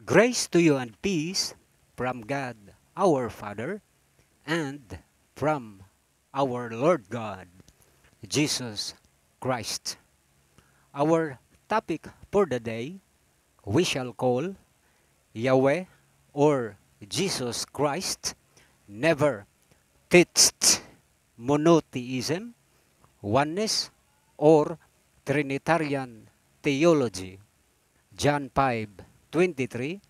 Grace to you and peace from God our Father and from our Lord God, Jesus Christ. Our topic for the day we shall call Yahweh or Jesus Christ never teached monotheism, oneness, or Trinitarian theology. John 5:23,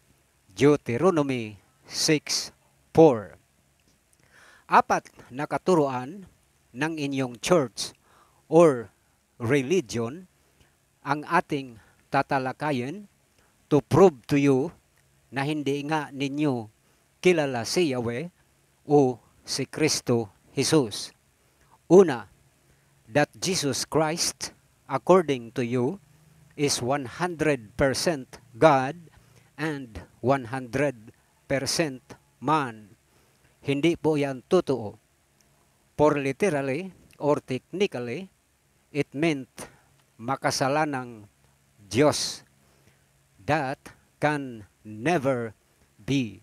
Deuteronomy 6:4. Apat na katuruan ng inyong church or religion ang ating tatalakayin to prove to you na hindi nga ninyo kilala si Yahweh o si Kristo Jesus. Una, that Jesus Christ, according to you, is 100% God and 100% man. Hindi po yan totoo. For literally or technically, it meant makasalanang Diyos. That can never be.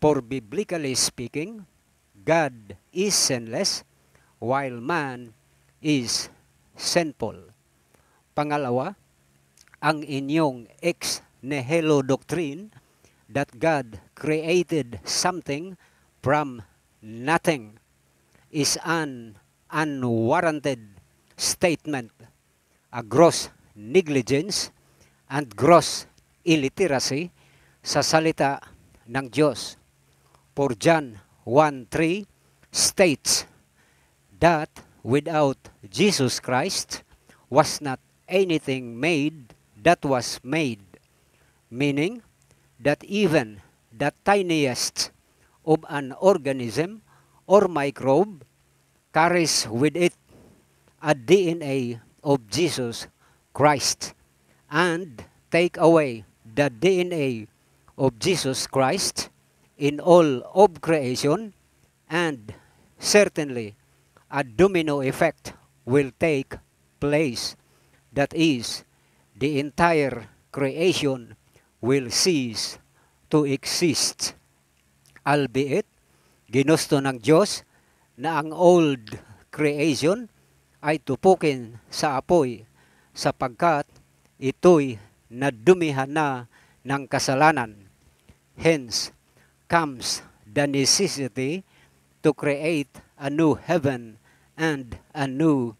For biblically speaking, God is sinless while man is sinful. Pangalawa, ang inyong ex nihilo doctrine that God created something from nothing is an unwarranted statement, a gross negligence and gross illiteracy sa salita ng Diyos. For John 1:3 states that without Jesus Christ was not anything made that was made, meaning that even the tiniest of an organism or microbe carries with it a DNA of Jesus Christ, and take away the DNA of Jesus Christ in all of creation, and certainly a domino effect will take place. That is, the entire creation will cease to exist. Albeit, ginusto ng Diyos na ang old creation ay tupukin sa apoy sapagkat ito'y nadumihan na ng kasalanan. Hence, comes the necessity to create a new heaven and a new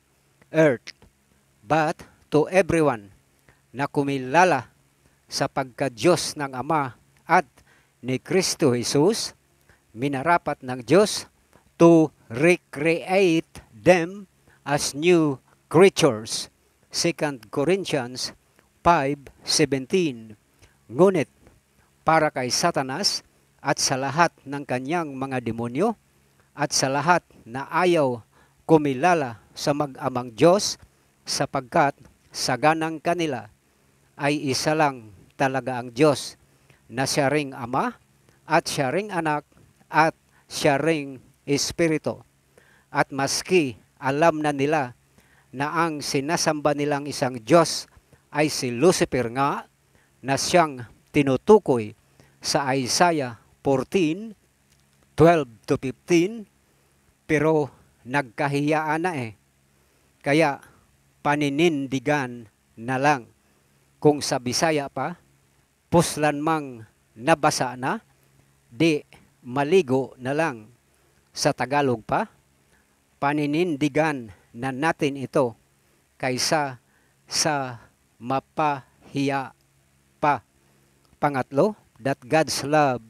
earth. But to everyone na kumilala sa pagka-Diyos ng Ama at ni Kristo Jesus, minarapat ng Diyos to recreate them as new creatures. 2 Corinthians 5:17. Ngunit para kay Satanas at sa lahat ng kanyang mga demonyo at sa lahat na ayaw kumilala sa mag-amang Diyos sapagkat sa ganang kanila ay isa lang talaga ang Diyos na siya ring Ama at siya ring Anak at siya ring Espiritu. At maski alam na nila na ang sinasamba nilang isang Diyos ay si Lucifer nga na siyang tinutukoy sa Isaiah 14:12-15, pero nagkahiyaan na Kaya paninindigan na lang. Kung sa Bisaya pa, puslan mang nabasa na, di maligo na lang. Sa Tagalog pa, paninindigan na natin ito kaysa sa mapahiya pa. Pangatlo, that God's love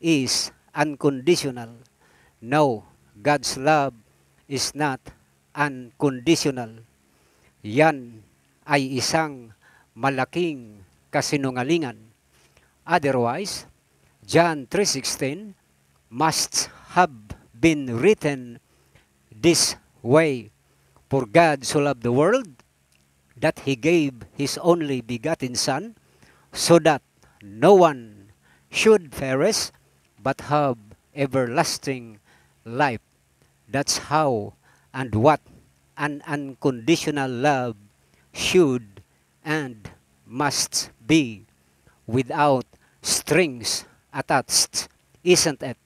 is unconditional. No, God's love is not unconditional. Yan ay isang malaking kasinungalingan. Otherwise, John 3:16 must have been written this way. For God so loved the world that He gave His only begotten Son, so that no one should perish but have everlasting life. That's how and what an unconditional love should and must be, without strings attached, isn't it?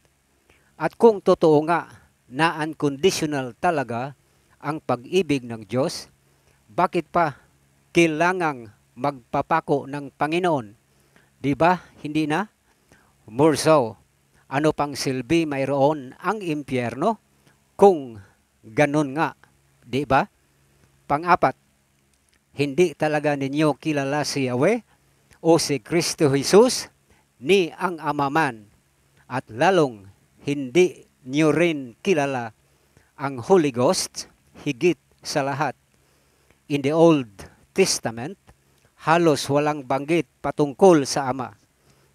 At kung totoo nga na unconditional talaga ang pag-ibig ng Diyos, bakit pa kailangang magpapako ng Panginoon? Di ba? Hindi na? More so, ano pang silbi mayroon ang impyerno kung ganun nga? Di ba? Pang-apat, hindi talaga ninyo kilala si Yahweh o si Kristo Jesus ni ang Ama man, at lalong hindi nyo rin kilala ang Holy Ghost higit sa lahat. In the Old Testament, halos walang banggit patungkol sa Ama.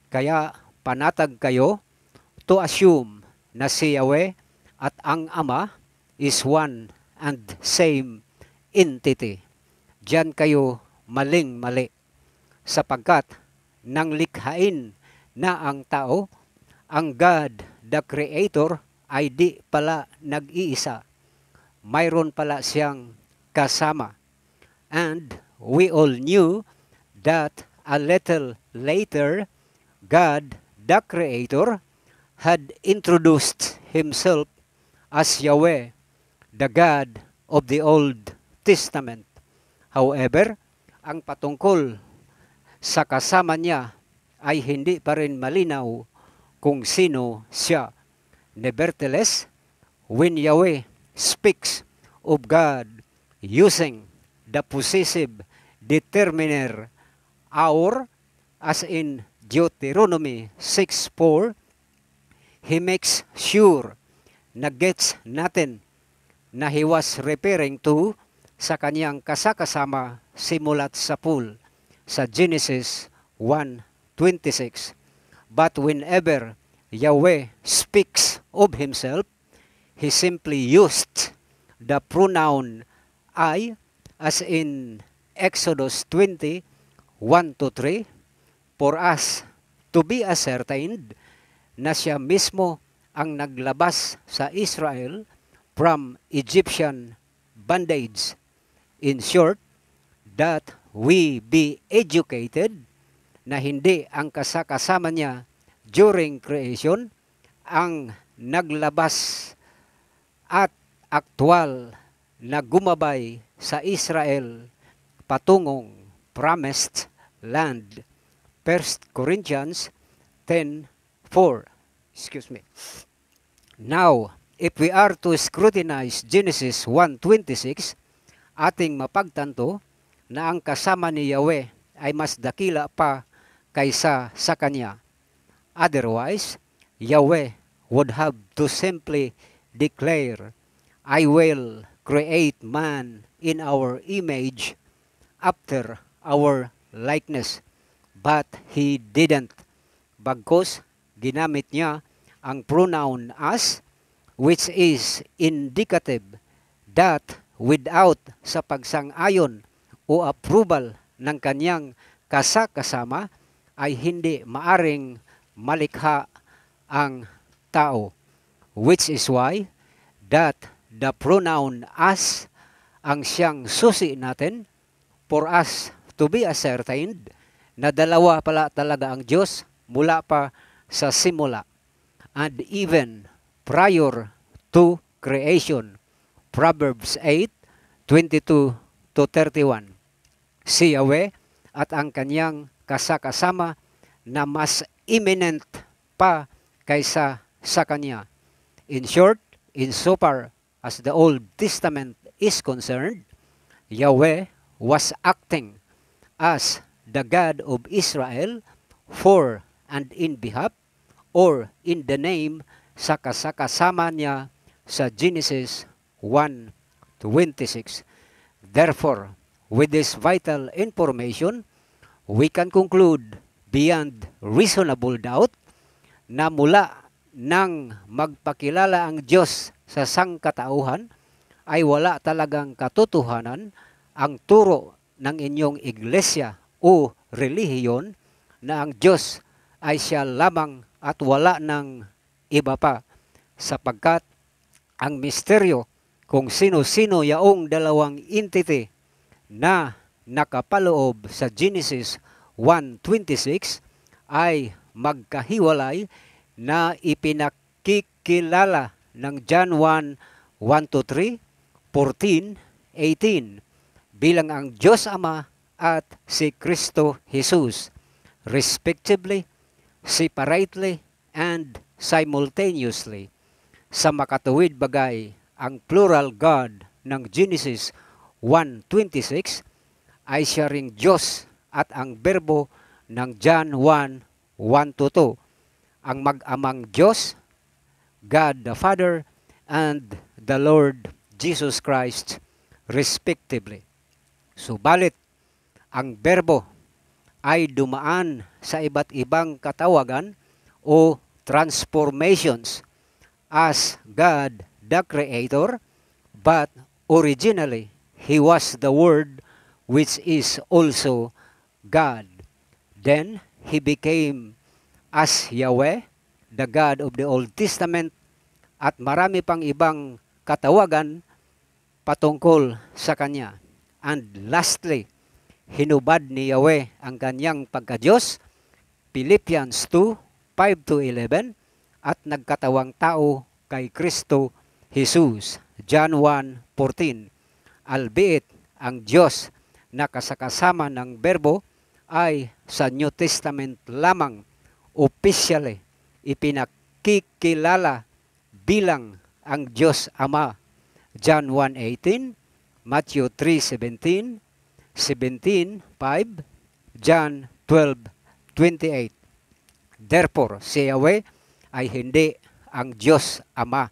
Kaya panatag kayo to assume na si Yahweh at ang Ama is one and same entity. Diyan kayo maling-mali, sapagkat nang likhain na ang tao, ang God, the Creator, ay di pala nag-iisa. Mayroon pala siyang kasama. And we all knew that a little later, God, the Creator, had introduced Himself as Yahweh, the God of the Old Testament. However, ang patungkol sa kasama niya ay hindi pa rin malinaw kung sino siya. Nevertheless, when Yahweh speaks of God using the possessive determiner our, as in Deuteronomy 6:4, He makes sure na gets natin na He was referring to sa kanyang kasakasama simulat sa pool sa Genesis 1:26. But whenever Yahweh speaks of Himself, He simply used the pronoun I, as in Exodus 20:1-3, for us to be ascertained na siya mismo ang naglabas sa Israel from Egyptian bondage. In short, that we be educated na hindi ang kasama niya during creation ang naglabas at aktwal na gumabay sa Israel patungong promised land. 1 Corinthians 10:4. Excuse me. Now, if we are to scrutinize Genesis 1:26, ating mapagtanto na ang kasama ni Yahweh ay mas dakila pa kaysa sa kanya. Otherwise, Yahweh would have to simply declare, I will create man in our image after our likeness. But He didn't. Bagkus, ginamit niya ang pronoun as, which is indicative that without sa pagsang-ayon o approval ng kanyang kasama ay hindi maaring malikha ang tao. Which is why that the pronoun as ang siyang susi natin for us to be ascertained na dalawa pala talaga ang Diyos mula pa sa simula. And even prior to creation, Proverbs 8:22-31. Si Yahweh at ang kanyang kasama na mas imminent pa kaysa sa kanya. In short, insofar as the Old Testament is concerned, Yahweh was acting as the God of Israel for and in behalf or in the name sa kasama niya sa Genesis 1:26. Therefore, with this vital information, we can conclude beyond reasonable doubt na mula nang magpakilala ang Diyos sa sangkatauhan ay wala talagang katotohanan ang turo ng inyong iglesia o relihiyon na ang Diyos ay siya lamang at wala ng iba pa, sapagkat ang misteryo kung sino-sino yaong dalawang entity na nakapaloob sa Genesis 1:26 ay magkahiwalay na ipinakikilala ng John 1:1-3, 14, 18 bilang ang Diyos Ama at si Kristo Jesus, respectively, separately, and simultaneously. Sa makatuwid bagay, ang plural God ng Genesis 1:26 ay siya ring Diyos at ang berbo ng John 1:1-2, ang mag-amang Diyos, God the Father, and the Lord Jesus Christ, respectively. Subalit, ang berbo ay dumaan sa iba't ibang katawagan o transformations as God the Creator, but originally, He was the Word, which is also God. Then, He became as Yahweh, the God of the Old Testament, at marami pang ibang katawagan patungkol sa Kanya. And lastly, hinubad ni Yahweh ang Kanyang pagka-Diyos, Philippians 2:5-11, at nagkatawang tao kay Kristo Jesus, John 1:14. Albeit ang Diyos na kasakasama ng berbo ay sa New Testament lamang officially ipinakikilala bilang ang Diyos Ama, John 1:18, Matthew 3:17, 17:5, John 12:28. Therefore, si Yahweh ay hindi ang Diyos Ama,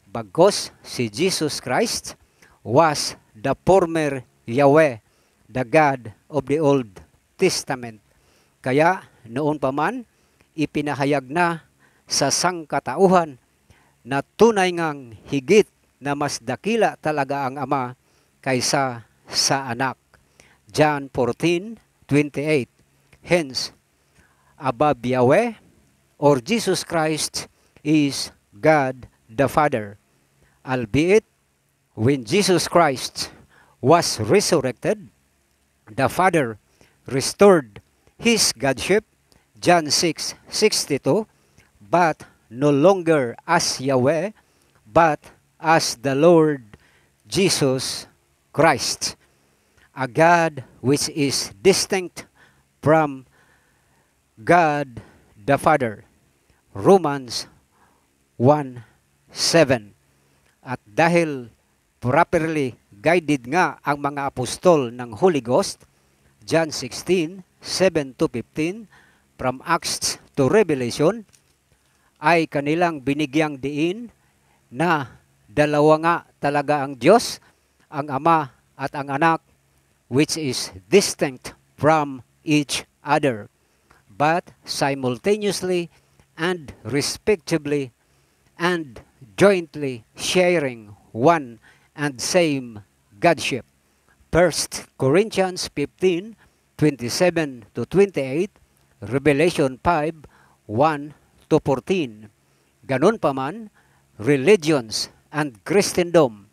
bagkus si Jesus Christ was the former Yahweh, the God of the Old Testament. Kaya noon pa man, ipinahayag na sa sangkatauhan na tunay ngang higit na mas dakila talaga ang Ama kaysa sa Anak. John 14:28. Hence, above Yahweh or Jesus Christ is God the Father. Albeit, when Jesus Christ was resurrected, the Father restored His Godship, John 6:62, but no longer as Yahweh, but as the Lord Jesus Christ, a God which is distinct from God the Father. Romans 1:7. At dahil properly guided nga ang mga apostol ng Holy Ghost, John 16:7-15, from Acts to Revelation, ay kanilang binigyang diin na dalawa nga talaga ang Diyos, ang Ama at ang Anak, which is distinct from each other, but simultaneously and respectively and jointly sharing one and same Godship. 1 Corinthians 15:27-28, Revelation 5:1-14. Ganun pa man, religions and Christendom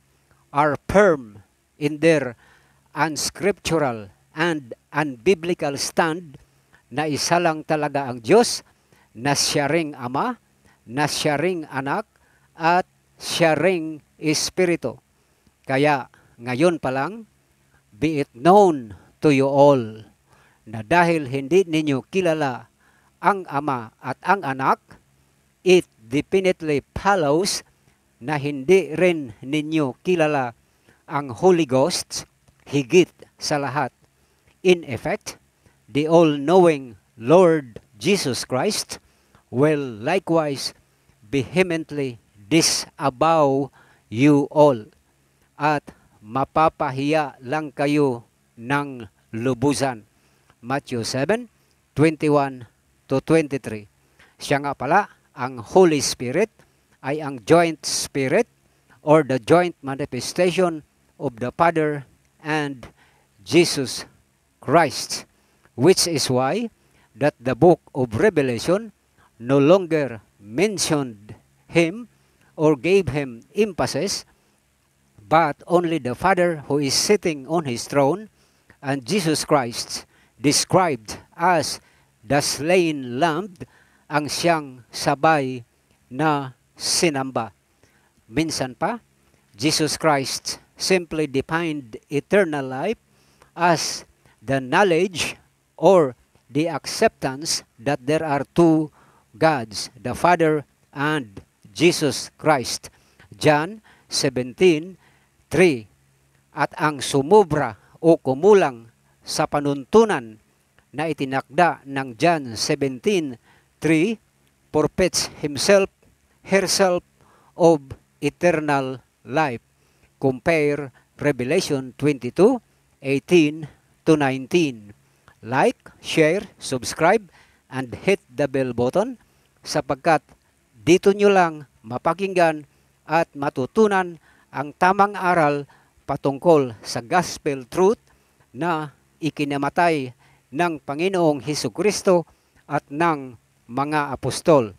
are firm in their unscriptural and unbiblical stand na isa lang talaga ang Diyos, na siya ring Ama, na siya ring Anak, at siya ring Espiritu. Kaya ngayon pa lang, be it known to you all na dahil hindi ninyo kilala ang Ama at ang Anak, it definitely follows na hindi rin ninyo kilala ang Holy Ghost higit sa lahat. In effect, the all-knowing Lord Jesus Christ will likewise vehemently disavow you all, at mapapahiya lang kayo ng lubusan. Matthew 7:21-23. Siya nga pala, ang Holy Spirit ay ang joint spirit or the joint manifestation of the Father and Jesus Christ, which is why that the book of Revelation no longer mentioned Him or gave Him emphasis, but only the Father who is sitting on His throne and Jesus Christ described as the slain lamb ang siyang sabay na sinamba. Minsan pa, Jesus Christ simply defined eternal life as the knowledge or the acceptance that there are two gods, the Father and Jesus Christ. John 17:3. At ang sumubra o kumulang sa panuntunan na itinakda ng John 17:3 forfeits himself, herself of eternal life. Compare Revelation 22:18-19. Like, share, subscribe, and hit the bell button sapagkat dito nyo lang mapakinggan at matutunan ang tamang aral patungkol sa gospel truth na ikinamatay ng Panginoong Hesukristo at ng mga apostol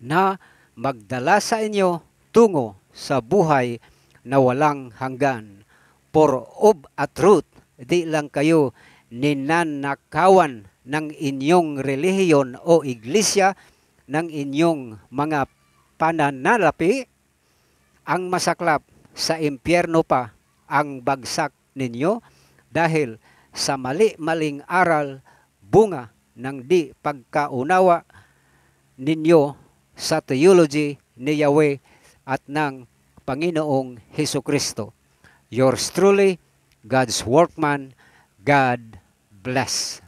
na magdala sa inyo tungo sa buhay na walang hanggan. For of a truth, di lang kayo ninanakawan ng inyong relihiyon o iglesia, ng inyong mga pananalapi, ang masaklap sa impyerno pa ang bagsak ninyo dahil sa mali-maling aral, bunga ng di pagkaunawa ninyo sa theology ni Yahweh at ng Panginoong Hesukristo. Yours truly, God's workman. God bless.